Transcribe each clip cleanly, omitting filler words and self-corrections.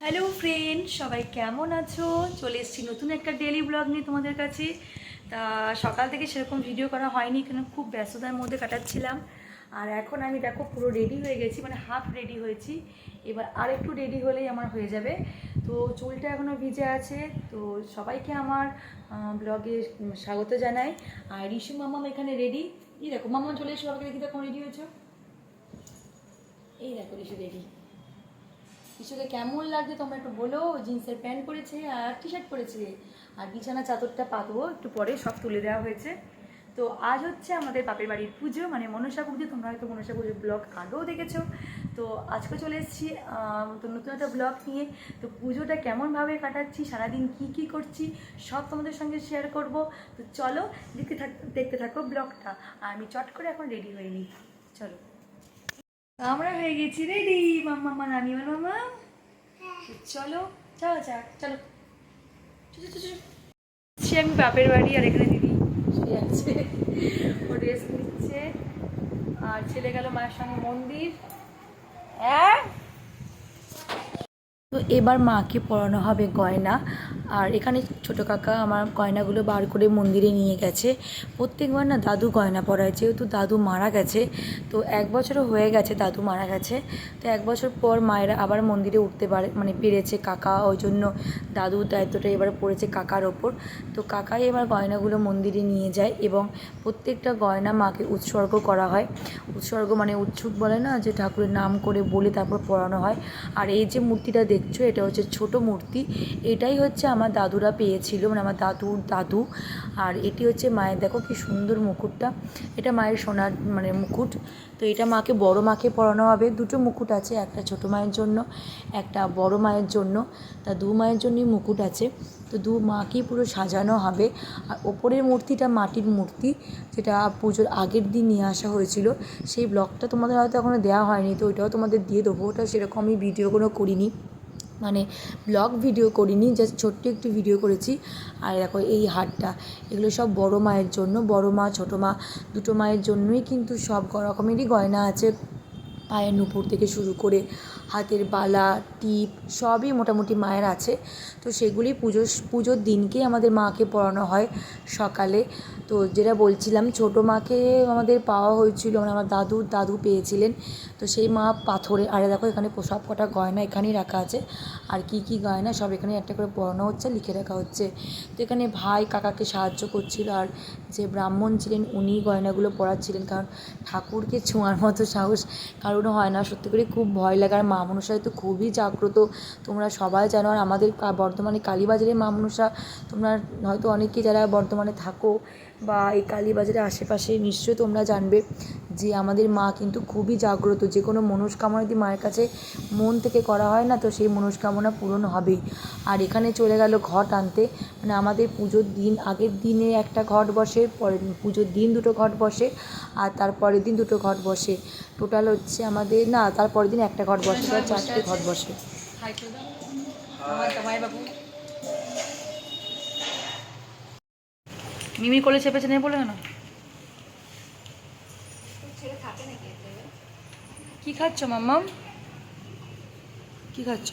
Hello friend, সবাই কেমন আছো? চলে এসেছি নতুন একটা ডেলি ব্লগ নিয়ে তোমাদের কাছে। তা সকাল থেকে সেরকম ভিডিও করা হয়নি, কেন খুব ব্যস্ততার মধ্যে কাটাচ্ছিলাম। আর এখন আমি দেখো পুরো রেডি হয়ে গেছি, মানে হাফ রেডি হয়েছি। এবার আর একটু রেডি হলেই আমার হয়ে যাবে। তো চুলটা এখনও ভিজে আছে। তো সবাইকে আমার ব্লগে স্বাগত জানাই। আর রিশু মামাম এখানে রেডি। এই দেখো মামা চলে এসো, সবাইকে দেখি তখন রেডি হয়েছো। এই দেখো রিশু রেডি। কিছুকে কেমন লাগছে তোমরা একটু বলো। জিন্সের প্যান্ট পরেছে আর টি শার্ট পরেছে, আর বিছানা চাদরটা পাতবো একটু পরে, সব তুলে দেওয়া হয়েছে। তো আজ হচ্ছে আমাদের বাপের বাড়ির পুজো, মানে মনসা পুজো। তোমরা হয়তো মনসা পুজোর ব্লগ আগেও দেখেছো। তো আজকে চলে এসেছি তো নতুন একটা ব্লগ নিয়ে। তো পুজোটা কেমনভাবে কাটাচ্ছি, সারাদিন কি কি করছি সব তোমাদের সঙ্গে শেয়ার করব। তো চলো দেখতে থাকো ব্লগটা। আর আমি চট করে এখন রেডি হয়ে নিই, চলো। আমরা হয়ে গেছি রেডি, মাম্মা মা নানি মামা। চলো যাও যাক, চলো। সে আমি বাপের বাড়ি, আর এখানে দিদি শুয়ে আছে, ও রেস্ট নিচ্ছে। আর ছেলে গেল মায়ের সঙ্গে মন্দির। হ্যাঁ, তো এবার মাকে পরানো হবে গয়না। আর এখানে ছোটো কাকা আমার গয়নাগুলো বার করে মন্দিরে নিয়ে গেছে। প্রত্যেকবার না দাদু গয়না পরায়, যেহেতু দাদু মারা গেছে। তো 1 বছরও হয়ে গেছে দাদু মারা গেছে। তো 1 বছর পর মায়েরা আবার মন্দিরে উঠতে পারে, মানে পেরেছে কাকা, ওই জন্য দাদুর দায়িত্বটা এবার পড়েছে কাকার ওপর। তো কাকাই এবার গয়নাগুলো মন্দিরে নিয়ে যায়, এবং প্রত্যেকটা গয়না মাকে উৎসর্গ করা হয়। উৎসর্গ মানে উৎসুক বলে না, যে ঠাকুরের নাম করে বলে তারপর পরানো হয়। আর এই যে মূর্তিটা দেখছো, এটা হচ্ছে ছোট মূর্তি। এটাই হচ্ছে আমার দাদুরা পেয়েছিল, মানে আমার দাদুর দাদু। আর এটি হচ্ছে মায়ের, দেখো কি সুন্দর মুকুটটা, এটা মায়ের সোনার মানে মুকুট। তো এটা মাকে, বড় মাকে পরানো হবে। দুটো মুকুট আছে, একটা ছোট মায়ের জন্য, একটা বড় মায়ের জন্য। তা দু মায়ের জন্যই মুকুট আছে। তো দু মাকেই পুরো সাজানো হবে। আর ওপরের মূর্তিটা মাটির মূর্তি, যেটা পুজোর আগের দিন নিয়ে আসা হয়েছিল। সেই ব্লগটা তোমাদের হয়তো এখনও দেওয়া হয়নি, তো ওইটাও তোমাদের দিয়ে দেবো। ওটা সেরকম আমি ভিডিও কোনো করিনি, মানে ব্লগ ভিডিও করিনি, জাস্ট ছোট্ট একটু ভিডিও করেছি। আর দেখো এই হারটা, এগুলো সব বড় মায়ের জন্য, বড় মা ছোটো মা দুটো মায়ের জন্যই কিন্তু সব রকমেরই গয়না আছে। পায়ের নুপুর থেকে শুরু করে হাতের বালা, টিপ, সবই মোটামুটি মায়ের আছে। তো সেগুলি পুজোর দিনকেই আমাদের মাকে পরানো হয় সকালে। তো যেটা বলছিলাম, ছোটো মাকে আমাদের পাওয়া হয়েছিল, মানে আমার দাদু পেয়েছিলেন। তো সেই মা পাথরে, আরে দেখো এখানে সব কটা গয়না এখানেই রাখা আছে। আর কি কি গয়না সব এখানে একটা করে পরানো হচ্ছে, লিখে রাখা হচ্ছে। তো এখানে ভাই কাকাকে সাহায্য করছিল, আর যে ব্রাহ্মণ ছিলেন উনি গয়নাগুলো পরাচ্ছিলেন। কারণ ঠাকুরকে ছোঁয়ার মতো সাহস কারণও হয় না, সত্যি করে খুব ভয় লাগে। আর মা মনসায় তো খুবই জাগ্রত, তোমরা সবাই জানো। আর আমাদের বর্ধমানে কালীবাজারের মা মনসা, তোমরা হয়তো অনেকেই যারা বর্ধমানে থাকো বা এই কালীবাজারের আশেপাশে, নিশ্চয়ই তোমরা জানবে যে আমাদের মা কিন্তু খুবই জাগ্রত। যে কোনো মনস্কামনা যদি মায়ের কাছে মন থেকে করা হয় না, তো সেই মনস্কামনা পূরণ হবেই। আর এখানে চলে গেল ঘট আনতে, মানে আমাদের পুজোর দিন, আগের দিনে একটা ঘট বসে, পরের পুজোর দিন দুটো ঘট বসে, আর তারপরের দিন দুটো ঘট বসে। টোটাল হচ্ছে আমাদের, না তারপরের দিন একটা ঘট বসে, তার 4টে ঘট বসে। মিমি কোলে চেপেছে নেই বলে না। কি খাচ্ছ মাম্মাম, কি খাচ্ছ?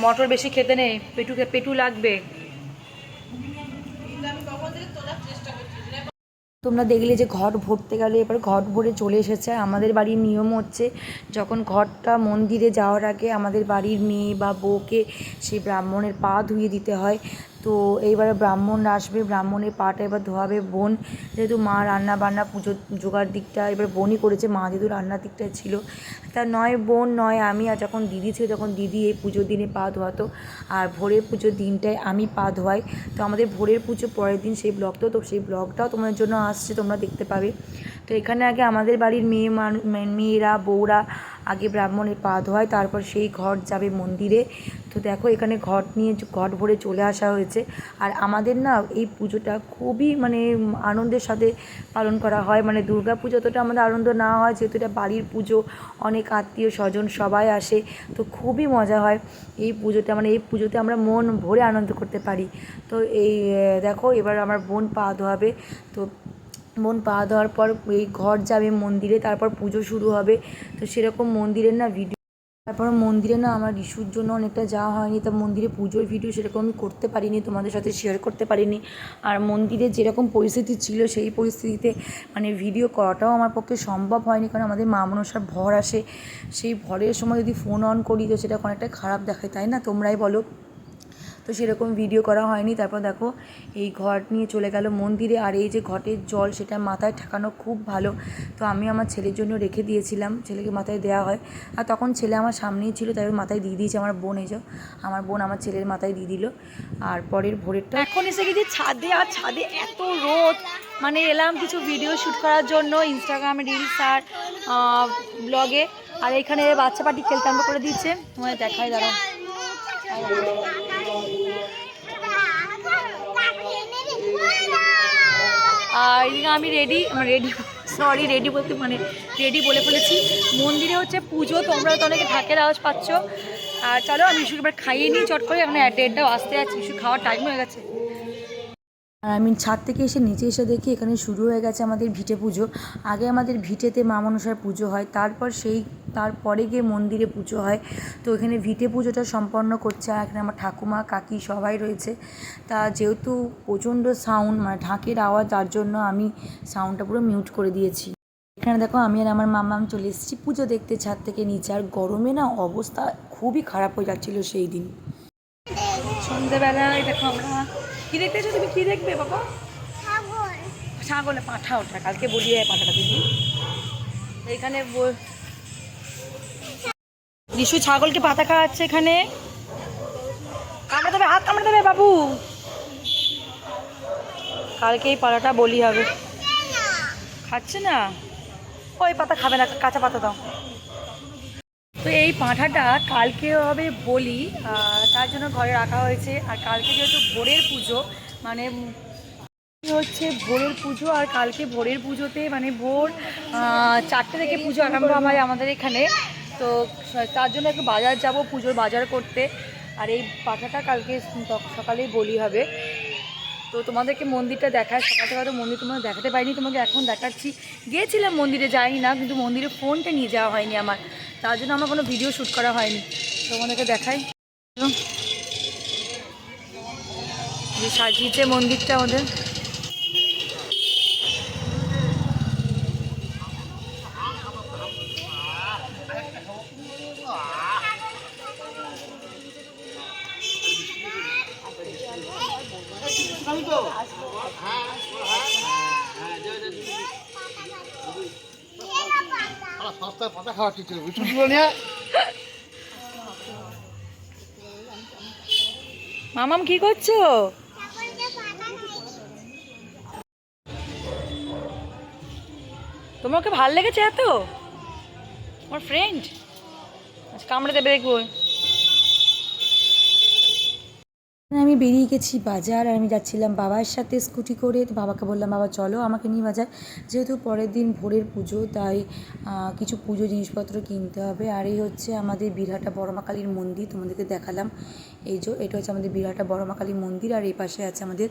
মটর বেশি খেতে নেই, পেটু লাগবে। তোমরা দেখলে যে ঘট ভরতে গেলে, এবার ঘট ভরে চলে এসেছে। আমাদের বাড়ির নিয়ম হচ্ছে, যখন ঘটটা মন্দিরে যাওয়ার আগে আমাদের বাড়ির মেয়ে বা বউকে সেই ব্রাহ্মণের পা ধুয়ে দিতে হয়। তো এইবারে ব্রাহ্মণরা আসবে, ব্রাহ্মণের পাটা এবার ধোয়াবে বোন। যেহেতু মা রান্না বান্না পুজোর জোগাড় দিকটা এবার বোনই করেছে, মা যেহেতু রান্নার দিকটায় ছিল, তা নয় বোন নয় আমি। আর যখন দিদি ছিল, তখন দিদি এই পুজোর দিনে পা ধোয়াতো। আর ভোরের পুজোর দিনটায় আমি পা ধোয়াই। তো আমাদের ভোরের পুজো পরের দিন সেই ব্লগটাও, তো সেই ব্লগটাও তোমাদের জন্য আসছে, তোমরা দেখতে পাবে। তো এখানে আগে আমাদের বাড়ির মেয়েরা বউরা আগে ব্রাহ্মণের পা ধোয়ায়, তারপর সেই ঘট যাবে মন্দিরে। তো দেখো এখানে ঘট ভরে চলে আসা হয়েছে। আর আমাদের না এই পুজোটা খুবই মানে আনন্দের সাথে পালন করা হয়। মানে দুর্গা পুজো অতটা আমাদের আনন্দ না হয়, যেহেতু এটা বাড়ির পুজো, অনেক আত্মীয় স্বজন সবাই আসে, তো খুবই মজা হয় এই পুজোটা। মানে এই পুজোতে আমরা মন ভরে আনন্দ করতে পারি। তো এই দেখো এবার আমার বোন পা ধোয়াবে। তো বোন পা ধোয়ার পর এই ঘট যাবে মন্দিরে, তারপর পুজো শুরু হবে। তো সেরকম মন্দিরের না ভিডিও তারপর মন্দিরে না আমার ইস্যুর জন্য অনেকটা যাওয়া হয়নি, তা মন্দিরে পুজোর ভিডিও সেরকম আমি করতে পারিনি, তোমাদের সাথে শেয়ার করতে পারিনি। আর মন্দিরে যেরকম পরিস্থিতি ছিল সেই পরিস্থিতিতে মানে ভিডিও করাটাও আমার পক্ষে সম্ভব হয়নি, কারণ আমাদের মা মনসার ভর আসে, সেই ভরের সময় যদি ফোন অন করি তো সেটা অনেকটা খারাপ দেখায়, তাই না? তোমরাই বলো। তো সেরকম ভিডিও করা হয়নি। তারপর দেখো এই ঘট নিয়ে চলে গেল মন্দিরে, আর এই যে ঘটের জল সেটা মাথায় ঠেকানো খুব ভালো, তো আমি আমার ছেলের জন্য রেখে দিয়েছিলাম, ছেলেকে মাথায় দেওয়া হয়। আর তখন ছেলে আমার সামনেই ছিল, তাই মাথায় দিয়ে দিয়েছে আমার বোন। এই যে আমার বোন আমার ছেলের মাথায় দিয়ে দিল। আর পরের ভোরেরটা এখন এসে গেছি ছাদে, আর ছাদে এত রোদ, মানে এলাম কিছু ভিডিও শ্যুট করার জন্য ইনস্টাগ্রামে রিলস আর ব্লগে। আর এখানে বাচ্চা পার্টি খেলতে আরম্ভ করে দিচ্ছে, তোমায় দেখাই, দাঁড়াও। আর এদিকে আমি রেডি বলতে মানে রেডি বলে ফেলেছি। মন্দিরে হচ্ছে পুজো, তোমরা তো অনেকে ঢাকের আওয়াজ পাচ্ছ। আর চলো আমি ইস্যুকে এবার খাইয়ে নিই চট করে, এখন 1:30টাও আসতে যাচ্ছে, ইস্যু খাওয়ার টাইম হয়ে গেছে। আর আমি ছাদ থেকে এসে নিচে এসে দেখি এখানে শুরু হয়ে গেছে আমাদের ভিটে পুজো। আগে আমাদের ভিটেতে মা মনসার পুজো হয়, তারপরে গিয়ে মন্দিরে পুজো হয়। তো এখানে ভিটে পুজোটা সম্পন্ন করছে, আর এখানে আমার ঠাকুমা কাকি সবাই রয়েছে। তা যেহেতু প্রচণ্ড সাউন্ড মানে ঢাকের আওয়াজ, তার জন্য আমি সাউন্ডটা পুরো মিউট করে দিয়েছি। এখানে দেখো আমি আর আমার মামা চলে এসেছি পুজো দেখতে ছাদ থেকে নিচে। আর গরমে না অবস্থা খুবই খারাপ হয়ে যাচ্ছিলো সেই দিন। সন্ধ্যেবেলায় দেখো আমরা কী দেখতে এসো, তুমি কী দেখবে বাবা? ছাগলে পাঁঠা, ওঠা কালকে বলিয়ে পাঁঠাটা দিদি এখানে রিশু ছাগলকে পাতা খাওয়াচ্ছে এখানে। কামড়ে দেবে, হাত কামড়ে দেবে বাবু। কালকে এই পাতাটা বলি হবে। খাচ্ছে না, ওই পাতা খাবে না, কাঁচা পাতা দাও। তো এই পাঁঠাটা কালকে হবে বলি, তার জন্য ঘরে রাখা হয়েছে। আর কালকে যেহেতু ভোরের পুজো, মানে হচ্ছে ভোরের পুজো, আর কালকে ভোরের পুজোতে মানে ভোর 4টে থেকে পুজো আরম্ভ হয় আমাদের এখানে। তো তার জন্য একটু বাজার যাব, পুজোর বাজার করতে। আর এই পাঠাটা কালকে সকালেই বলি হবে। তো তোমাদেরকে মন্দিরটা দেখায়, সকাল থেকে হয়তো মন্দির তোমাকে দেখাতে পারিনি, তোমাকে এখন দেখাচ্ছি। গিয়েছিলাম মন্দিরে, যাই না, কিন্তু মন্দিরে ফোনটা নিয়ে যাওয়া হয়নি আমার, তার জন্য আমার কোনো ভিডিও শ্যুট করা হয়নি। তোমাদেরকে দেখাই যে সাজিয়েছে মন্দিরটা ওদের। মামাম কি করছো? তোমাকে ভাল লেগেছে এত? আমার ফ্রেন্ড কামড়ে দেবে, দেখবো। আমি বেরিয়ে গেছি বাজার, আর আমি যাচ্ছিলাম বাবার সাথে স্কুটি করে। তো বাবাকে বললাম, বাবা চলো আমাকে নিয়ে বাজার, যেহেতু পরের দিন ভোরের পুজো, তাই কিছু পুজো জিনিসপত্র কিনতে হবে। আর এই হচ্ছে আমাদের বীরহাটা বড়মা কালীর মন্দির, তোমাদেরকে দেখালাম। এই যে এটা হচ্ছে আমাদের বীরহাটা বড়মা কালীর মন্দির, আর এই পাশে আছে আমাদের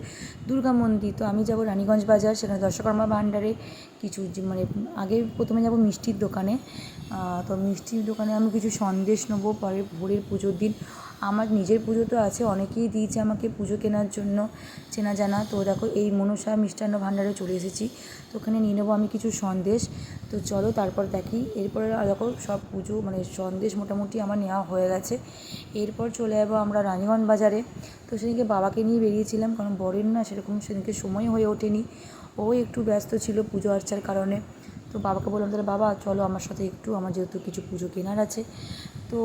দুর্গা মন্দির। তো আমি যাব রানীগঞ্জ বাজার, সেখানে দর্শকর্মা ভাণ্ডারে কিছু মানে আগে প্রথমে যাব মিষ্টির দোকানে। তো মিষ্টির দোকানে আমি কিছু সন্দেশ নেবো, পরে ভোরের পুজোর দিন। আমার নিজের পুজো তো আছে, অনেকেই দিয়েছে আমাকে পুজো কেনার জন্য চেনা জানা। তো দেখো এই মনসা মিষ্টান্ন ভাণ্ডারে চলে এসেছি, তো ওখানে নিয়ে নেবো আমি কিছু সন্দেশ। তো চলো তারপর দেখি, এরপরে দেখো সব পুজো মানে সন্দেশ মোটামুটি আমার নেওয়া হয়ে গেছে। এরপর চলে যাবো আমরা রানীগঞ্জ বাজারে। তো সেদিনকে বাবাকে নিয়ে বেরিয়েছিলাম, কারণ বরের না সেরকম সেদিনকে সময় হয়ে ওঠেনি, ও একটু ব্যস্ত ছিল পুজো আর্চার কারণে। তো বাবাকে বললাম, তাহলে বাবা চলো আমার সাথে একটু, আমার যেহেতু কিছু পুজো কেনার আছে। তো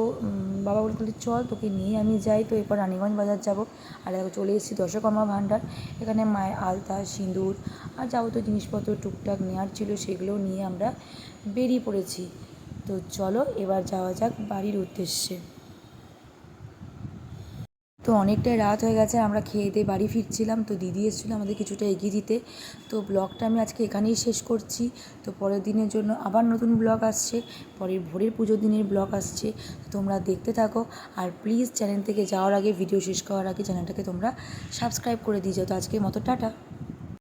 বাবা বলতে তাহলে চল তোকে নিয়ে আমি যাই। তো এরপর রানীগঞ্জ বাজার যাব। আর চলে এসেছি দর্শকর্মা ভাণ্ডার, এখানে মায়ের আলতা সিঁদুর আর যাবতীয় জিনিসপত্র টুকটাক নেওয়ার ছিল, সেগুলো নিয়ে আমরা বেরিয়ে পড়েছি। তো চলো এবার যাওয়া যাক বাড়ির উদ্দেশ্যে। তো অনেকটাই রাত হয়ে গেছে, আমরা খেয়ে দিয়ে বাড়ি ফিরছিলাম। তো দিদি এসেছিলো আমাদের কিছুটা এগিয়ে দিতে। তো ব্লগটা আমি আজকে এখানেই শেষ করছি। তো পরের দিনের জন্য আবার নতুন ব্লগ আসছে, পরের ভোরের পুজোর দিনের ব্লগ আসছে, তোমরা দেখতে থাকো। আর প্লিজ চ্যানেল থেকে যাওয়ার আগে, ভিডিও শেষ করার আগে চ্যানেলটাকে তোমরা সাবস্ক্রাইব করে দিয়ে যাও। তো আজকের মতো টাটা।